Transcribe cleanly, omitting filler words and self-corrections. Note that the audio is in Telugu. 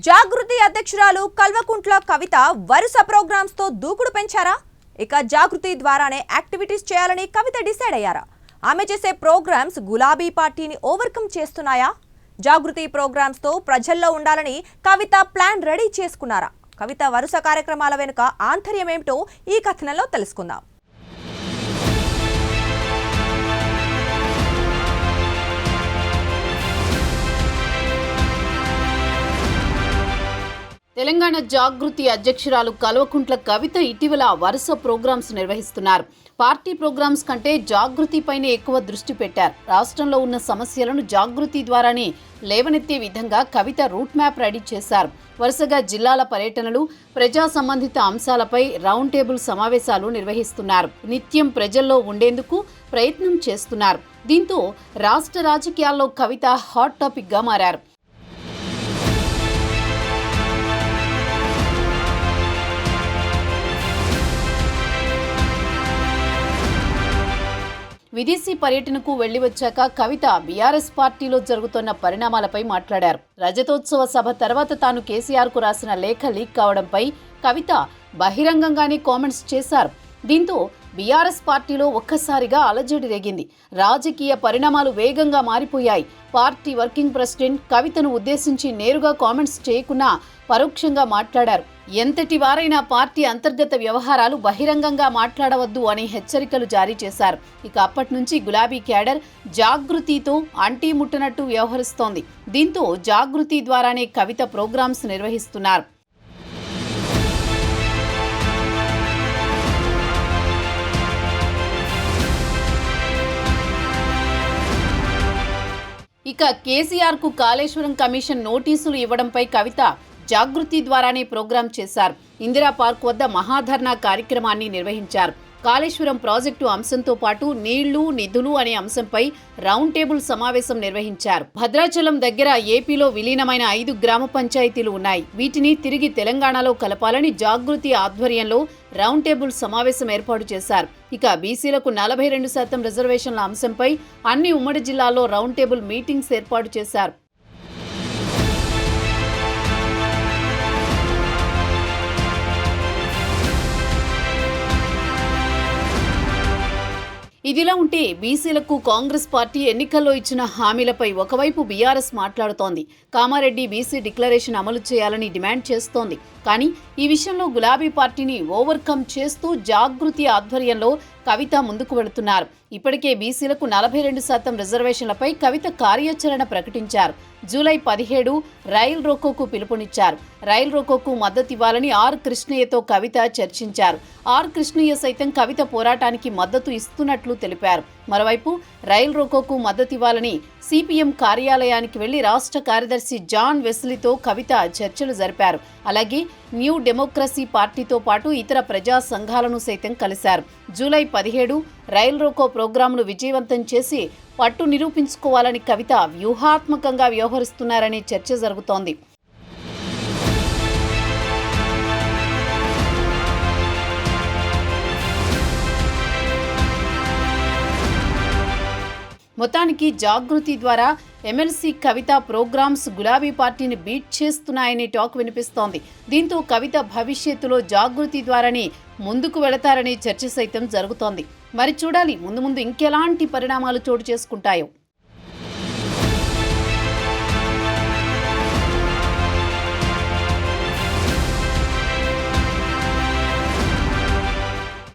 జాగృతి అధ్యక్షురాలు కల్వకుంట్ల కవిత వరుస ప్రోగ్రామ్స్ తో దూకుడు పెంచారా? ఇక జాగృతి ద్వారానే యాక్టివిటీస్ చేయాలని కవిత డిసైడ్ అయ్యారా? ఆమె చేసే ప్రోగ్రామ్స్ గులాబీ పార్టీని ఓవర్కమ్ చేస్తున్నాయా? జాగృతి ప్రోగ్రామ్స్ తో ప్రజల్లో ఉండాలని కవిత ప్లాన్ రెడీ చేసుకున్నారా? కవిత వరుస కార్యక్రమాల వెనుక ఆంతర్యం ఏమిటో ఈ కథనంలో తెలుసుకుందాం. తెలంగాణ జాగృతి అధ్యక్షురాలు కల్వకుంట్ల కవిత ఇటీవల వరుస ప్రోగ్రామ్స్ నిర్వహిస్తున్నారు. పార్టీ ప్రోగ్రామ్స్ కంటే జాగృతిపైనే ఎక్కువ దృష్టి పెట్టారు. రాష్ట్రంలో ఉన్న సమస్యలను జాగృతి ద్వారానే లేవనెత్తే విధంగా కవిత రూట్ మ్యాప్ రెడీ చేశారు. వరుసగా జిల్లాల పర్యటనలు, ప్రజా సంబంధిత అంశాలపై రౌండ్ టేబుల్ సమావేశాలు నిర్వహిస్తున్నారు. నిత్యం ప్రజల్లో ఉండేందుకు ప్రయత్నం చేస్తున్నారు. దీంతో రాష్ట్ర రాజకీయాల్లో కవిత హాట్ టాపిక్ గా మారారు. విదేశీ పర్యటనకు వెళ్లి వచ్చాక కవిత బీఆర్ఎస్ పార్టీలో జరుగుతున్న పరిణామాలపై మాట్లాడారు. రజతోత్సవ సభ తర్వాత తాను కేసీఆర్కు రాసిన లేఖ లీక్ కావడంపై కవిత బహిరంగంగానే కామెంట్స్ చేశారు. దీంతో బీఆర్ఎస్ పార్టీలో ఒక్కసారిగా అలజడి రేగింది. రాజకీయ పరిణామాలు వేగంగా మారిపోయాయి. పార్టీ వర్కింగ్ ప్రెసిడెంట్ కవితను ఉద్దేశించి నేరుగా కామెంట్స్ చేయకున్నా పరోక్షంగా మాట్లాడారు. ఎంతటి వారైనా పార్టీ అంతర్గత వ్యవహారాలు బహిరంగంగా మాట్లాడవద్దు అనే హెచ్చరికలు జారీ చేశారు. ఇక అప్పటి నుంచి గులాబీ క్యాడర్ జాగృతితో అంటీ ముట్టనట్టు వ్యవహరిస్తోంది. దీంతో జాగృతి ద్వారానే కవిత ప్రోగ్రామ్స్ నిర్వహిస్తున్నారు. ఇక కేసీఆర్కు కాళేశ్వరం కమిషన్ నోటీసులు ఇవ్వడంపై కవిత జాగృతి ద్వారానే ప్రోగ్రాం చేశారు. ఇందిరా పార్క్ వద్ద మహాధర్నా కార్యక్రమాన్ని నిర్వహించారు. కాళేశ్వరం ప్రాజెక్టు అంశంతో పాటు నీళ్లు, నిధులు అనే అంశంపై రౌండ్ టేబుల్ సమావేశం నిర్వహించారు. భద్రాచలం దగ్గర ఏపీలో విలీనమైన 5 గ్రామ పంచాయతీలు ఉన్నాయి. వీటిని తిరిగి తెలంగాణలో కలపాలని జాగృతి ఆధ్వర్యంలో రౌండ్ టేబుల్ సమావేశం ఏర్పాటు చేశారు. ఇక బీసీలకు 42% రిజర్వేషన్ల అంశంపై అన్ని ఉమ్మడి జిల్లాల్లో రౌండ్ టేబుల్ మీటింగ్స్ ఏర్పాటు చేశారు. ఇదిలా ఉంటే బీసీలకు కాంగ్రెస్ పార్టీ ఎన్నికల్లో ఇచ్చిన హామీలపై ఒకవైపు బీఆర్ఎస్ మాట్లాడుతోంది. కామారెడ్డి బీసీ డిక్లరేషన్ అమలు చేయాలని డిమాండ్ చేస్తోంది. కానీ ఈ విషయంలో గులాబీ పార్టీని ఓవర్కమ్ చేస్తూ జాగృతి ఆధ్వర్యంలో కవిత ముందుకు వెళుతున్నారు. ఇప్పటికే బీసీలకు 42% రిజర్వేషన్లపై కవిత కార్యాచరణ ప్రకటించారు. జూలై 17 రైల్ రోకోకు పిలుపునిచ్చారు. రైల్ రోకోకు మద్దతివ్వాలని ఆర్ కృష్ణయ్యతో కవిత చర్చించారు. ఆర్ కృష్ణయ్య సైతం కవిత పోరాటానికి మద్దతు ఇస్తున్నట్లు తెలిపారు. మరోవైపు రైల్ రోకోకు మద్దతివ్వాలని సిపిఎం కార్యాలయానికి వెళ్లి రాష్ట్ర కార్యదర్శి జాన్ వెస్లీతో కవిత చర్చలు జరిపారు. అలాగే న్యూ డెమోక్రసీ పార్టీతో పాటు ఇతర ప్రజా సంఘాలను సైతం కలిశారు. జూలై 17 రైల్ రోకో ప్రోగ్రాంను విజయవంతం చేసి పట్టు నిరూపించుకోవాలని కవిత వ్యూహాత్మకంగా వ్యవహరిస్తున్నారనే చర్చ జరుగుతోంది. మొత్తానికి జాగృతి ద్వారా ఎమ్మెల్సీ కవిత ప్రోగ్రామ్స్ గులాబీ పార్టీని బీట్ చేస్తున్నాయనే టాక్ వినిపిస్తోంది. దీంతో కవిత భవిష్యత్తులో జాగృతి ద్వారానే ముందుకు వెళతారనే చర్చ సైతం జరుగుతోంది. మరి చూడాలి ముందు ఇంకెలాంటి పరిణామాలు చోటు చేసుకుంటాయో.